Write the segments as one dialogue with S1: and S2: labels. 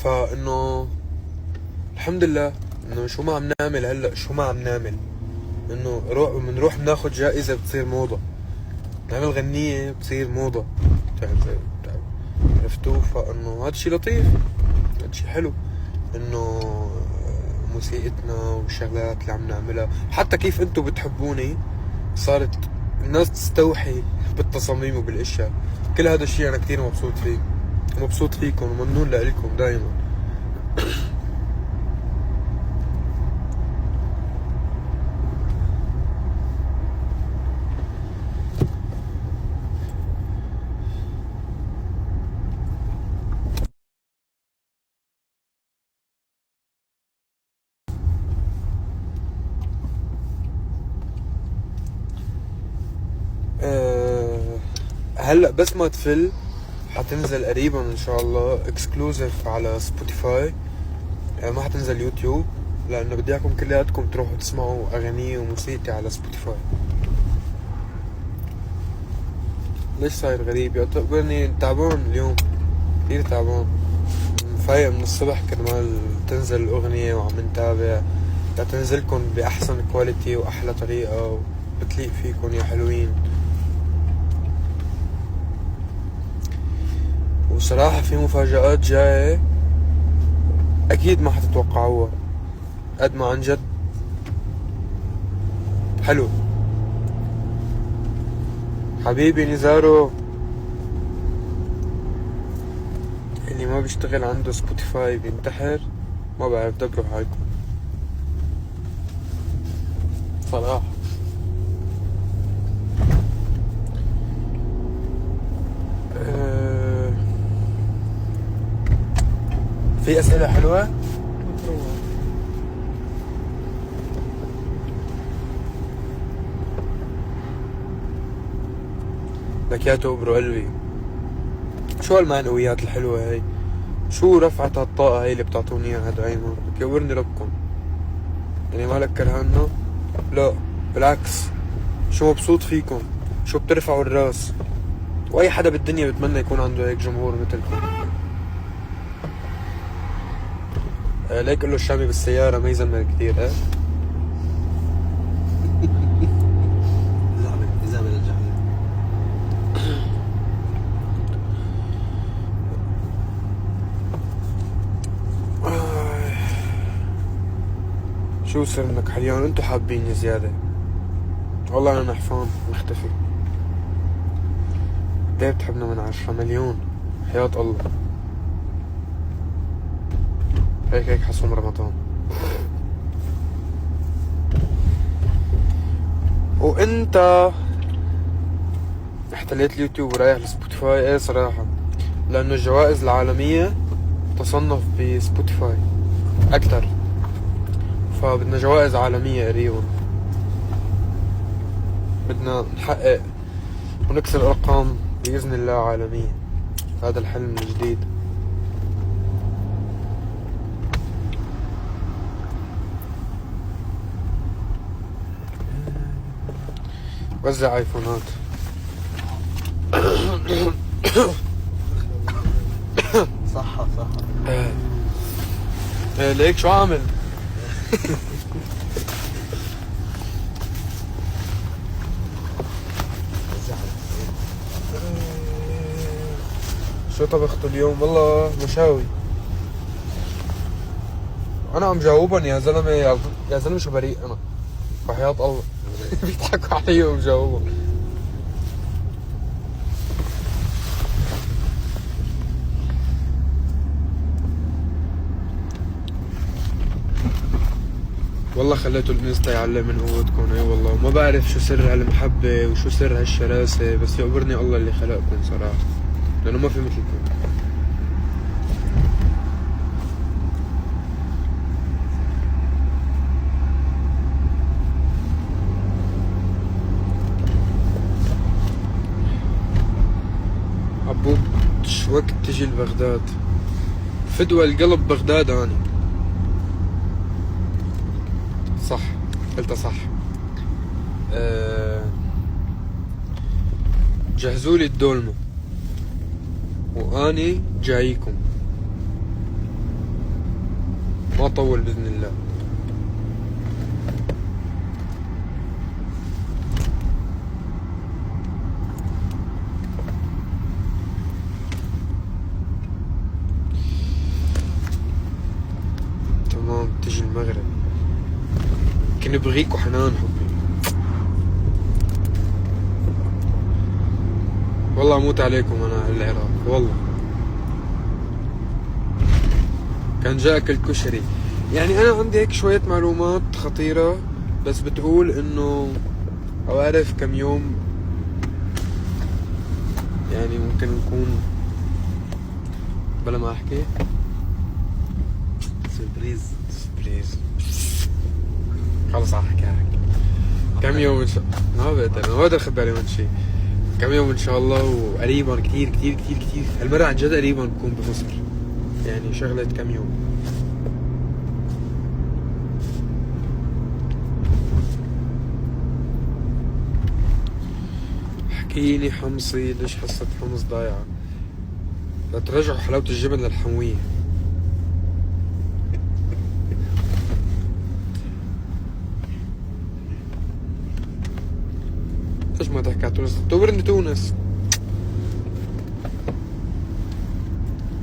S1: فانه الحمد لله انه شو ما عم نعمل هلا، شو ما عم نعمل، انه بنروح بناخد جائزة بتصير موضة، نعمل غنية بتصير موضة. تعب عرفتوا؟ فانه هذا الشي لطيف، هذا الشي حلو، انه موسيقتنا والشغلات اللي عم نعملها، حتى كيف انتو بتحبوني صارت الناس تستوحي بالتصاميم وبالاشياء. كل هذا الشيء انا كتير مبسوط فيه، ومبسوط فيكم وممنون لكم دايما. هلا بس ما تفل حتنزل قريبا ان شاء الله اكسكلوزيف على سبوتيفاي، ما حتنزل يوتيوب، لانه بدي اياكم كلياتكم تروحوا تسمعوا اغاني وموسيقى على سبوتيفاي. ليش صاير غريب؟ يعتبرني تعبان اليوم، كثير تعبان، فايق من الصبح كرمال تنزل الاغنية وعم نتابع لتنزلكم باحسن كواليتي واحلى طريقة وبتليق فيكم يا حلوين. وصراحة في مفاجآت جاية اكيد ما حتتوقعوها، قد ما عن جد حلو. حبيبي نزارو اللي ما بيشتغل عنده سبوتيفاي بينتحر، ما بعرف، دبروا حالكم صراحة. في أسئلة حلوة؟ لك يا توبرو قلبي، شو هالمعنويات الحلوة هاي؟ شو رفعة هالطاقة هاي اللي بتعطوني اياها دايما؟ لك يورني ربكم، يعني مالك كرهانا؟ لا بالعكس، شو مبسوط فيكم، شو بترفعوا الراس، واي حدا بالدنيا بتمنى يكون عنده هيك جمهور مثلكم. ليك قل له الشامي بالسيارة ما يزمر كثير.
S2: زعمل الجحيم.
S1: شو صار منك حليان؟ انتو حابيني زيادة، والله انا نحفان مختفي. ليه بتحبنا من 10 مليون؟ حياة الله، هيك حصوم رمضان. وانت احتليت اليوتيوب ورايح لسبوتيفاي؟ ايه صراحة، لانه الجوائز العالمية تصنف بسبوتيفاي اكتر، فبدنا جوائز عالمية قريبا، بدنا نحقق ونكسر ارقام بإذن الله عالمية. هذا الحلم الجديد. وزع ايفونات.
S2: صحة
S1: ايه ليك شو عامل؟ شو طبختوا اليوم؟ والله مشاوي. انا عم جاوبهم يا زلمه، يا زلمه شو بريء انا، وحياة الله. بيضحكوا علي ومجاوبهم. والله خليته الانستا يعلق من قوتكم. اي والله ما بعرف شو سر هالمحبة وشو سر هالشراسة، بس يقبرني الله اللي خلقكم صراحة، لانه ما في مثلكم. عبود شو وقت تجي لبغداد؟ فدوى القلب بغداد اني. صح قلتها صح. جهزولي الدولمة واني جايكم. ما اطول باذن الله. تمام تجي المغرب. كنت بغيك وحنان حبي. والله اموت عليكم انا العراق والله. كان جاء اكل كشري. يعني انا عندي هيك شوية معلومات خطيرة، بس بتقول انه او اعرف كم يوم يعني ممكن نكون بلا ما احكي
S2: سربريز.
S1: بليز خلص احكي كم يوم ان شاء الله. ما بقدر ما اخذ بالي من شيء. كم يوم ان شاء الله، وقريبا كتير كتير كتير كتير هالمرة عن جد قريبا بكون بمصر. يعني شغلة كم يوم. احكيلي حمصي ليش حصة حمص ضايعة؟ لا ترجعوا حلاوة الجبن للحموية. ليش ما تحكي على تونس؟ تورني تونس.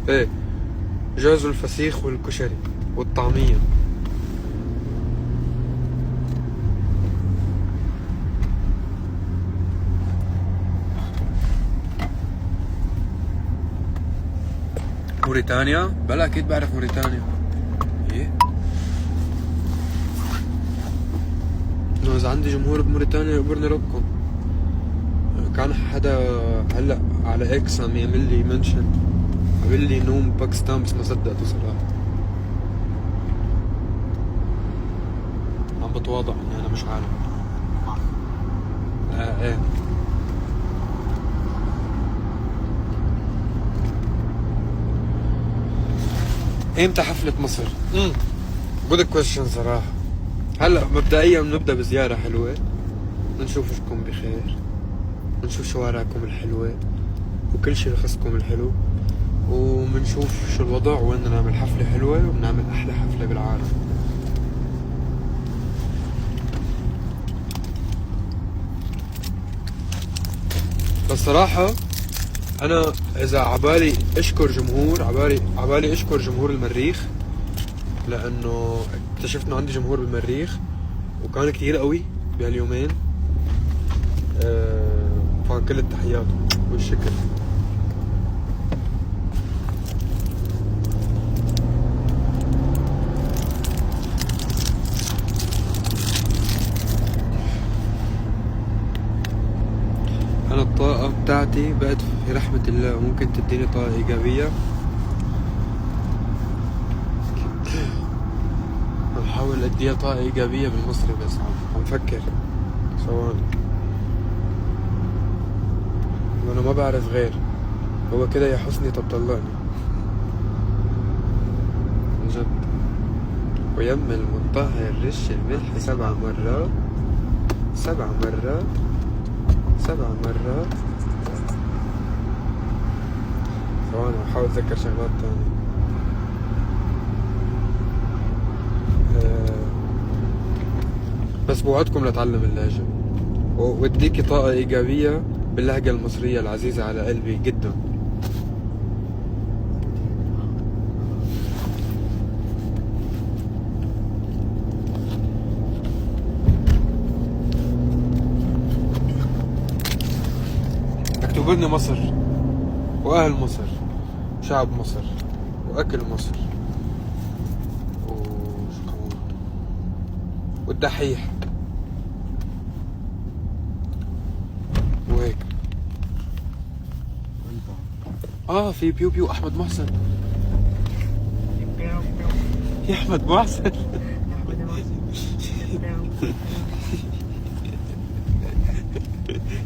S1: ايه جازوا الفسيخ والكشري والطعمية. موريتانيا؟ بلا اكيد بعرف موريتانيا. ايه انه اذا عندي جمهور بموريتانيا يقبرني ربكم. كان حدا هلا على اكس عم يعمل لي منشن، عمل لي نوم باكستان، بس ما صدقته صراحة. عم بتواضع اني انا مش عالم. ايه امتى حفلة مصر؟ جود كويشن صراحة. هلا مبدئيا بنبدا بزيارة حلوة، بنشوفكم بخير، بنشوف شوارعكم الحلوة وكل شي يخصكم الحلو، وبنشوف شو الوضع وين بدنا نعمل حفلة حلوة وبنعمل أحلى حفلة بالعالم. بس صراحة أنا إذا عبالي أشكر جمهور، عبالي أشكر جمهور المريخ، لأنه اكتشفت إنه عندي جمهور بالمريخ وكان كتير قوي بهاليومين. فكل التحيات والشكر. أنا الطاقة بتاعتي بقت في رحمة الله. ممكن تديني طاقة إيجابية؟ بحاول أديها طاقة إيجابية بالمصري، بس عم فكر ثواني. وأنا ما بعرف غير. هو كده يا حسني طب طلقني من جد. ويم المطهر رش الملح 7 مرات 7 مرات 7 مرات. ثواني بحاول أتذكر شغلات تانية. بس بوعدكم لأتعلم اللهجة واديكي طاقة إيجابية باللهجة المصرية العزيزة على قلبي جدا. اكتبوا مصر وأهل مصر وشعب مصر وأكل مصر والدحيح وهيك. في بيو بيو أحمد محسن. يا أحمد محسن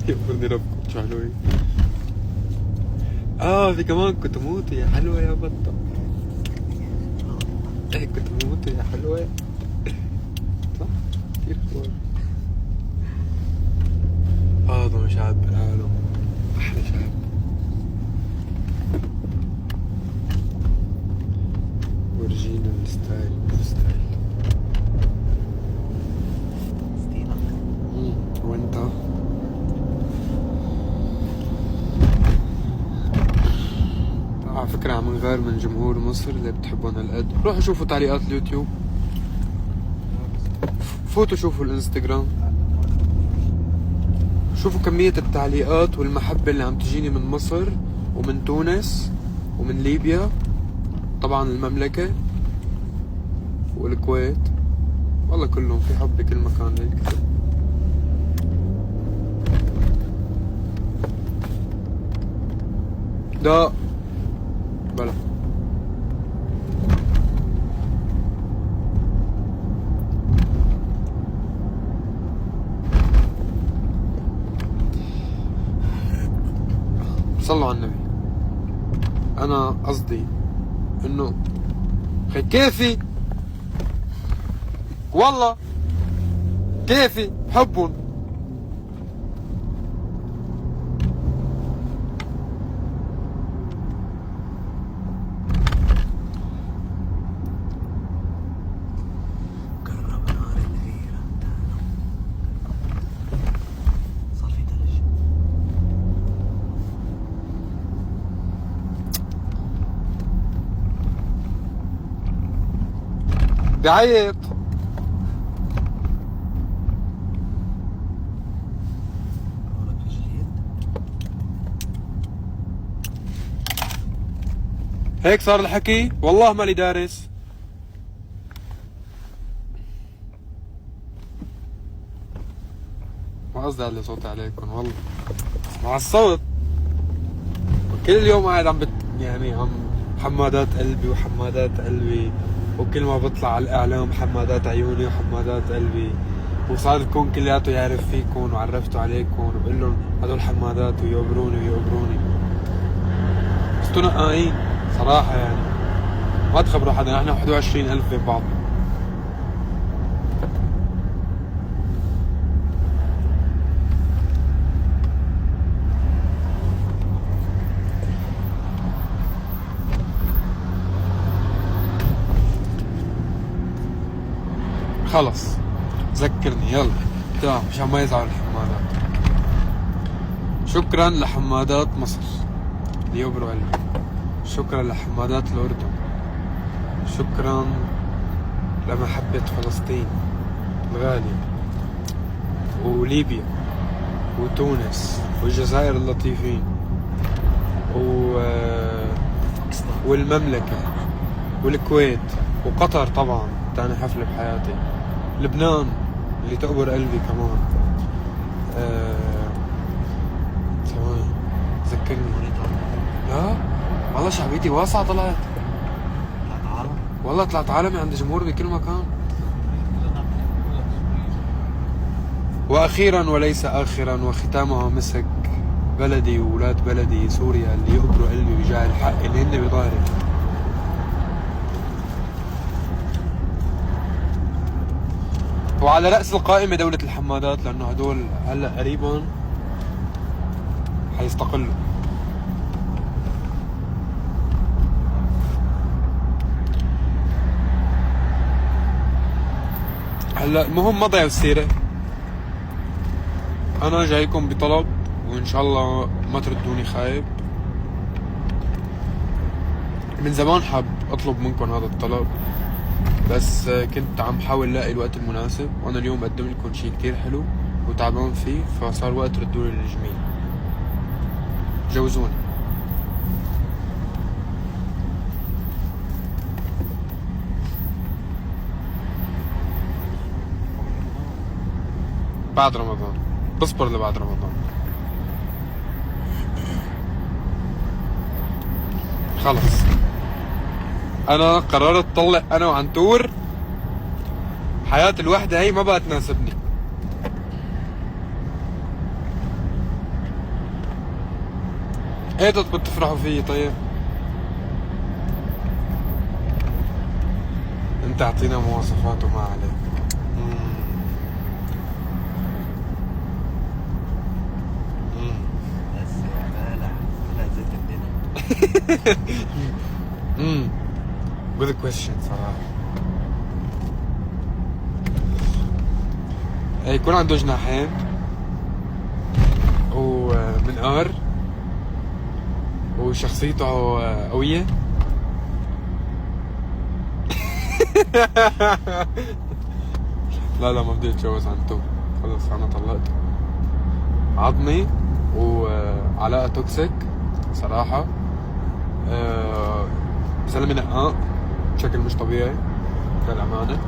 S1: يغفرني ربكم شو حلوين. في كمان كنت موت يا حلوة يا بطة. كنت موت يا حلوة. صح كتير حلوة. أعظم شعب بالعالم، أحلى شعب. ورجينا ستايل ستايل.
S2: ستيلك.
S1: وانت؟ على فكرة عم نغير من جمهور مصر اللي بتحبون هالقد. روحوا شوفوا تعليقات اليوتيوب، فوتوا شوفوا الانستغرام، شوفوا كمية التعليقات والمحبة اللي عم تجيني من مصر ومن تونس ومن ليبيا، طبعا المملكة والكويت. والله كلهم في حب بكل مكان هيك. لا بلا صلوا على النبي. انا قصدي انه خي كيفي والله كيفي بحبهم.
S2: قرب نار الغيرة صار في ثلج.
S1: بعيط.
S2: ولك جديد.
S1: هيك صار الحكي. والله مالي دارس. ما قصدي اعلي صوتي عليكم والله، مع الصوت كل يوم قاعد يعني عم حمادات قلبي وحمادات قلبي، وكل ما بطلع على الاعلام حمادات عيوني وحمادات قلبي، وصار الكون كلياته يعرف فيكم وعرفتوا عليكم وبقول لهم هدول حمادات ويقبروني ويقبروني. بس نقاين صراحة يعني، ما تخبروا حدا، نحن 21,000 بين بعض. خلص ذكرني يلا تمام مشان ما يزعلوا الحمادات. شكرا لحمادات مصر اللي يقبروا قلبي، شكرا لحمادات الأردن، شكرا لمحبة فلسطين الغالية وليبيا وتونس والجزائر اللطيفين والمملكة والكويت وقطر طبعا تاني حفلة بحياتي، لبنان اللي تقبر قلبي كمان. ثواني ذكرني. لا والله شعبيتي واسعة طلعت. والله طلعت عالمي عند جمهور بكل مكان. واخيرا وليس اخرا وختامها مسك، بلدي وولاد بلدي سوريا اللي يقبروا قلبي بجاه الحق اللي هن بظهري. وعلى رأس القائمة دولة الحمادات، لأنه هدول هلا قريبا حيستقلوا. هلا المهم ما ضيعوا السيرة، أنا جايكم بطلب وإن شاء الله ما تردوني خايب. من زمان حاب أطلب منكم هذا الطلب، بس كنت عم حاول لاقي الوقت المناسب، وانا اليوم بقدم لكم شيء كتير حلو وتعبان فيه، فصار وقت ردولي الجميل. جوزوني. بعد رمضان، بصبر لبعد رمضان. خلص انا قررت طلق انا وعنتور. حياة الوحدة هي ما بقى تناسبني. ايه بتفرحوا فيي طيب؟ انت اعطينا مواصفات وما عليك.
S2: بس يا مالح طلعت زيت الدنيا.
S1: good question صراحة. يكون عنده جناحين ومنقار وشخصيته قوية. لا ما بدي اتجوز عنده، خلص انا طلقت. عظمي وعلاقة توكسيك صراحة. زلمة نقاء بشكل مش طبيعي للأمانة.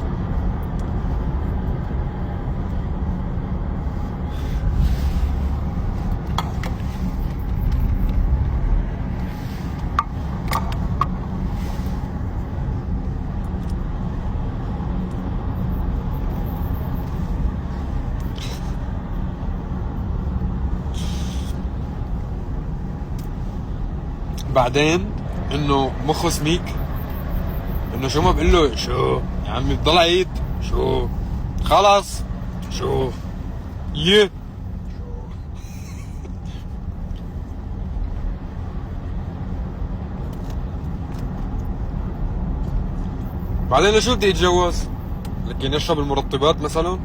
S1: بعدين انه مخه سميك، انه شو ما بقول له شو يا عمي بضل عيد شو خلص شو يه. بعدين شو بدي يتجوز؟ لكن يشرب المرطبات مثلا.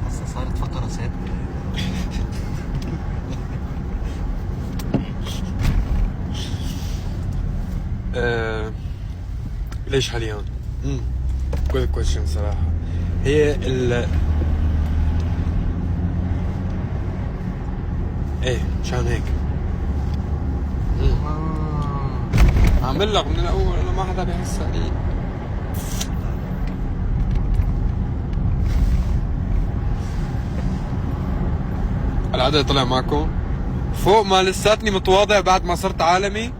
S2: هسه صارت فترة ثابتة.
S1: ليش حاليا؟ good question صراحة. هي ايه مشان هيك عامل لك من الاول انه ما حدا بيحس علي. العدد طلع معكم فوق ما لساتني متواضع بعد ما صرت عالمي.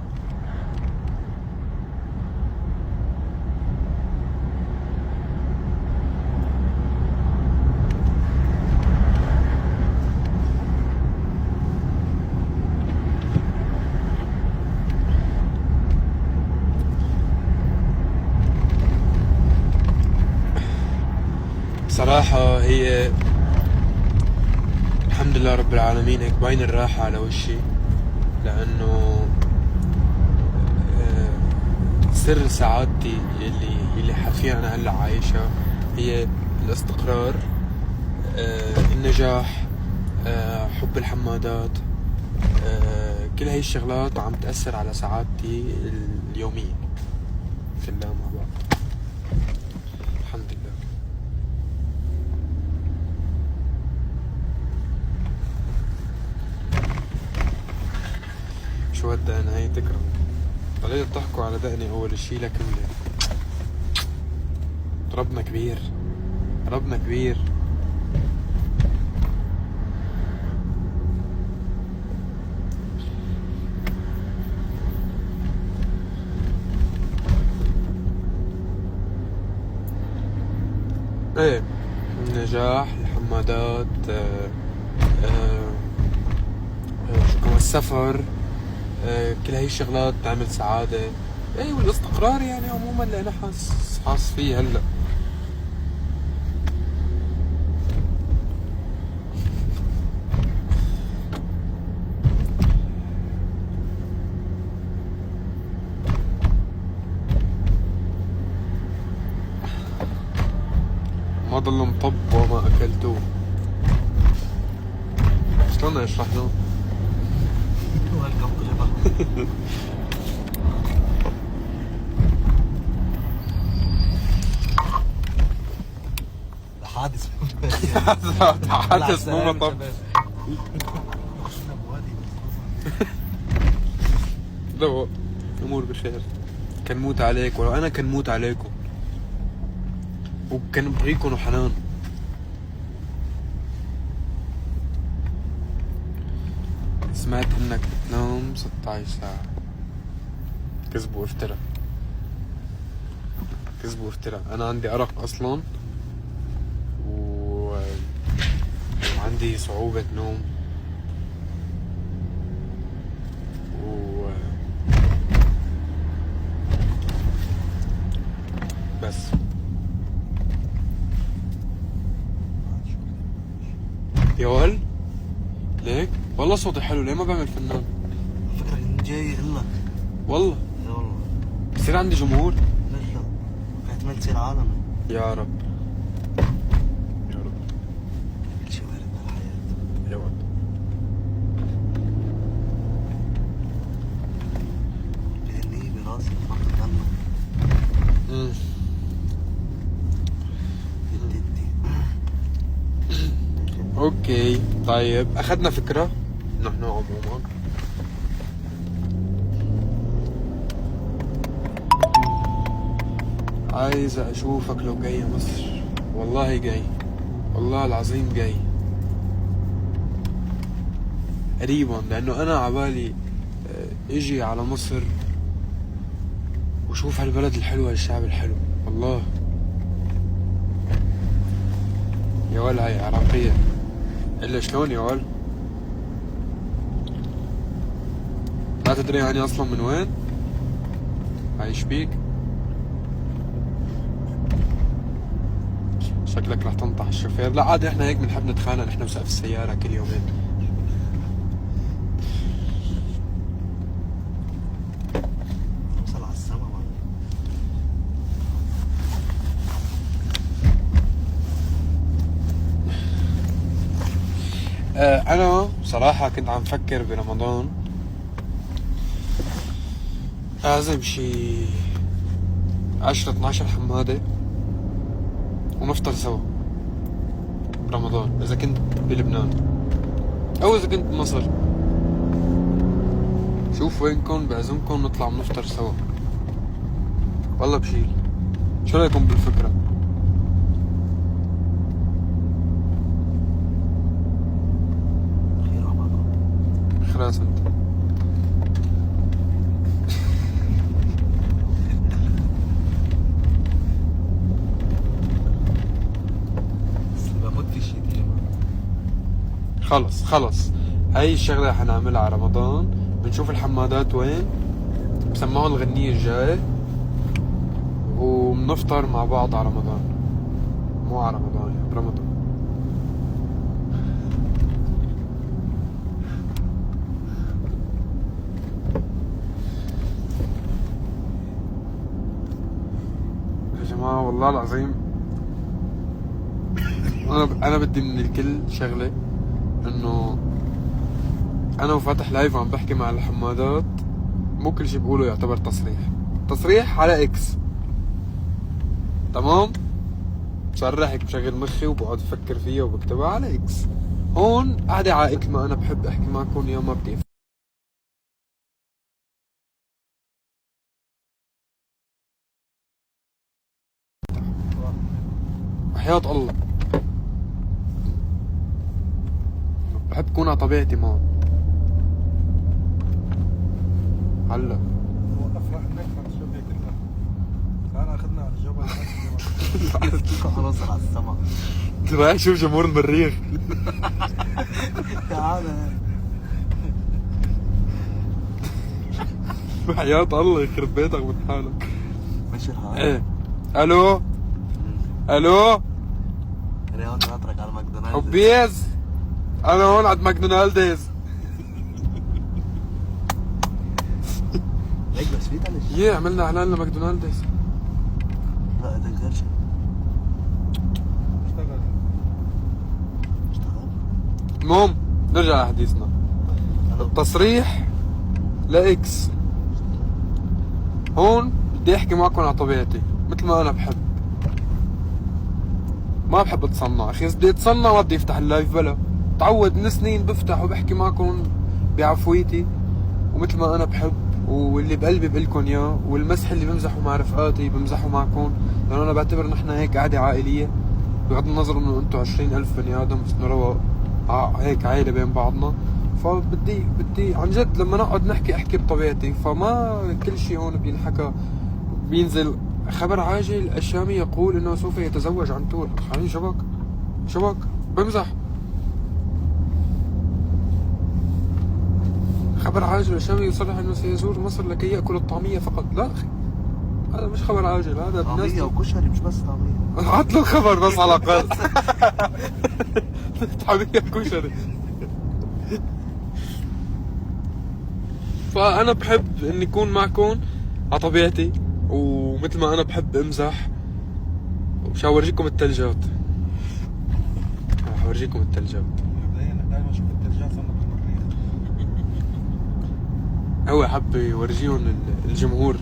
S1: صراحة هي الحمد لله رب العالمين هيك باين الراحة على وشي، لأنه سر سعادتي اللي حرفيا أنا هلا عايشها هي الاستقرار، النجاح، حب الحمادات، كل هاي الشغلات عم تأثر على سعادتي اليومية كلها مع بعض الحمد لله. شو انا هي تكرم طلعت تحكوا على دقني اول شي لكن ربنا كبير، ربنا كبير. ايه النجاح، الحمادات، شو كمان السفر، كل هاي الشغلات تعمل سعادة. ايه والاستقرار يعني عموما اللي انا حاس فيه هلا. ما ضل مطب وما اكلتوه. شلون اشرح له؟
S2: ويلكم طيبة. حادث
S1: حادث مو مطب. لا امور بخير. كان موت عليك ولو انا كان موت عليكم وكان بغيكم وحنان. سمعت انك بتنام 16 ساعة. كذب وافتراء، كذب وافتراء. انا عندي ارق اصلا وعندي صعوبة نوم بس. يا ول ليك والله صوتي حلو، ليه ما بعمل فنان؟
S2: فكرك اني جاي اقول
S1: والله
S2: لا والله.
S1: بصير عندي جمهور.
S2: ليش لا؟ احتمال تصير عالمي.
S1: يا رب يا رب.
S2: كل شيء وارد بالحياة.
S1: يا ول
S2: بهني براسي بطل جنة.
S1: مم.
S2: جدتي.
S1: اوكي طيب اخذنا فكرة نحن عموما. عايز اشوفك لو جاي مصر، والله جاي، والله العظيم جاي قريبا، لانه انا عبالي اجي على مصر وشوف هالبلد الحلوة الشعب الحلو والله. يا ول هاي عراقية الا شلون يا ول؟ لا تدري يعني اصلا من وين؟ عايش بيك؟ شكلك رح تنطح الشوفير. لا عادي، احنا هيك بنحب نتخانق نحن وسقف السيارة كل يومين.
S2: نوصل على السما معنا.
S1: انا صراحة كنت عم فكر برمضان اعزم شي 10-12 حمادة ونفطر سوا برمضان، اذا كنت بلبنان او اذا كنت بمصر. شوف وينكن بعزمكن نطلع بنفطر سوا، والله بشيل. شو رايكم بالفكرة؟
S2: خير عمركم.
S1: خلاص انت
S2: بس بموت في شي ديما.
S1: خلص هاي الشغلة حنعملها على رمضان. بنشوف الحمادات وين، بسمعوا الغنية الجاية وبنفطر مع بعض على رمضان. مو على رمضان، يعني برمضان. يا جماعة والله العظيم أنا بدي من الكل شغلة، إنه أنا وفاتح لايف عم بحكي مع الحمادات، مو كل شي بقوله يعتبر تصريح على إكس، تمام؟ بصرح هيك بشغل مخي وبقعد افكر فيها وبكتبها على اكس. هون قاعدة عائلة ما انا بحب احكي معكم يا ما بدي وحياة الله بحب كون على طبيعتي معه. هلا
S3: وقفنا هناك على الشبكة كلها. تعال اخذنا على الجبل.
S2: هنوصل على السما.
S1: رايح شوف جمهور المريخ.
S2: تعال.
S1: وحياة الله يخرب بيتك من حالك.
S2: ماشي الحال.
S1: ايه الو الو
S2: انا هون ناطرك على ماكدونالدز.
S1: حبيز، انا هون عند ماكدونالدز.
S2: هيك بس في تلج.
S1: يه عملنا اعلان لماكدونالدز.
S2: لا هذا غير شيء.
S3: اشتغل.
S2: اشتغل.
S1: المهم نرجع لحديثنا. التصريح لاكس. هون بدي احكي معكم على طبيعتي مثل ما انا بحب، ما بحب اتصنع. اخي بدي اتصنع ما بدي افتح اللايف بلا. تعود من سنين بفتح وبحكي معكم بعفويتي ومثل ما انا بحب، واللي بقلبي بقلكم اياه، والمزح اللي بمزحه مع رفقاتي بمزحه معكم، لانه انا بعتبر نحن هيك قعده عائليه، بغض النظر انه انتم 20,000 بني ادم، بس انه رواق هيك عائله بين بعضنا. فبدي عن جد لما نقعد نحكي احكي بطبيعتي، فما كل شيء هون بينحكى. بينزل خبر عاجل الشامي يقول انه سوف يتزوج عن طول. خليني شبك بمزح. خبر عاجل الشامي يصرح انه سيزور مصر لكي ياكل الطعميه فقط. لا اخي هذا مش خبر عاجل، هذا
S2: طعمية وكشري مش بس طعمية.
S1: عطلوا الخبر بس على الاقل. طعمية كشري. فأنا بحب إني أكون معكم على طبيعتي، ومثل ما أنا بحب أمزح. ومش هورجيكم التلجات، هورجيكم التلجات.
S3: مبدئيا دائما اشوف التلجات صرنا بالمريخ.
S1: هو حب يورجيهم الجمهور.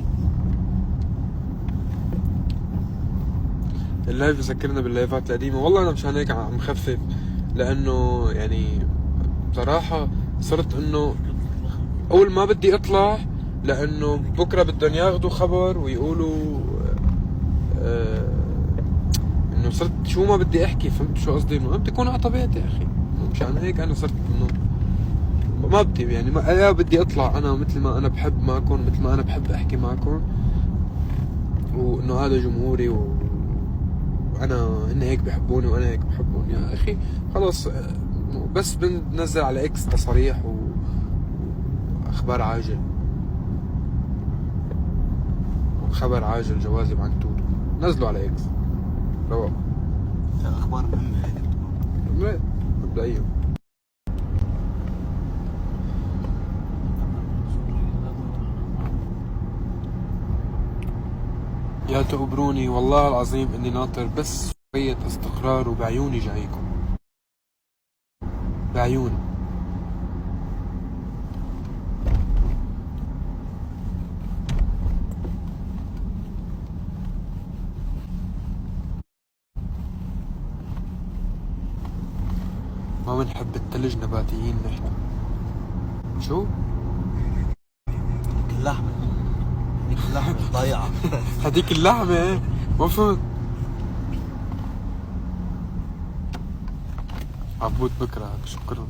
S1: اللايف يذكرنا باللايفات القديمة. والله أنا مشان هيك عم خفف، لأنه يعني بصراحة صرت إنه أول ما بدي أطلع، لأنه بكرة بدهم ياخدوا خبر ويقولوا إنه صرت شو ما بدي أحكي. فهمت شو قصدي؟ إنه بدي أكون على طبيعتي يا أخي. مشان هيك أنا صرت إنه ما بدي، يعني يا بدي أطلع أنا مثل ما أنا بحب معكم، مثل ما أنا بحب أحكي معكم، وإنه هذا جمهوري وانا هن هيك بحبوني وانا هيك بحبهم. يا اخي خلص، بس بننزل على اكس تصاريح واخبار عاجل، وخبر عاجل جوازي معنتور. نزلوا على اكس رواق.
S2: اخبار مهمه هيك
S1: لا مبدئيا. يا تقبروني والله العظيم اني ناطر بس شوية استقرار، وبعيوني جايكم، بعيوني. ما بنحب التلج نباتيين نحن. شو؟
S2: اللحمه، هيك اللحمه ضايعه.
S1: هديك اللحمة ما فهمت. عبود بكرة، شكرا،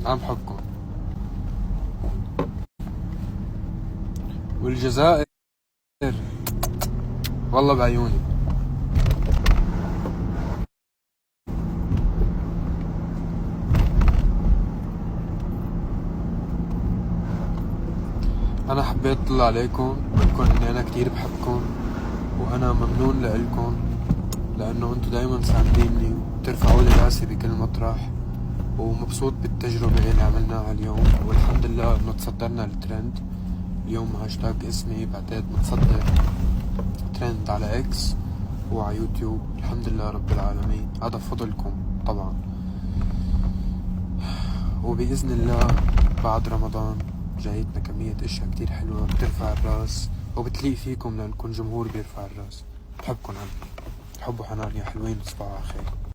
S1: عم حقكم. والجزائر والله بعيوني. أنا حبيت أطلع عليكم وأقول إني أنا كتير بحبكم، وأنا ممنون لإلكم، لأنه أنتوا دايما سانديني وبترفعوا لي راسي بكل مطرح. ومبسوط بالتجربة اللي عملناها اليوم، والحمد لله إنه تصدرنا الترند اليوم. هاشتاج اسمي بعتقد متصدر ترند على إكس وعلى يوتيوب. الحمد لله رب العالمين، هذا فضلكم طبعا. وبإذن الله بعد رمضان جايتنا كمية اشياء كتير حلوة بترفع الراس وبتليق فيكم، لأنكم جمهور بيرفع الراس. بحبكم عمي، حب وحنان يا حلوين، تصبحوا على خير.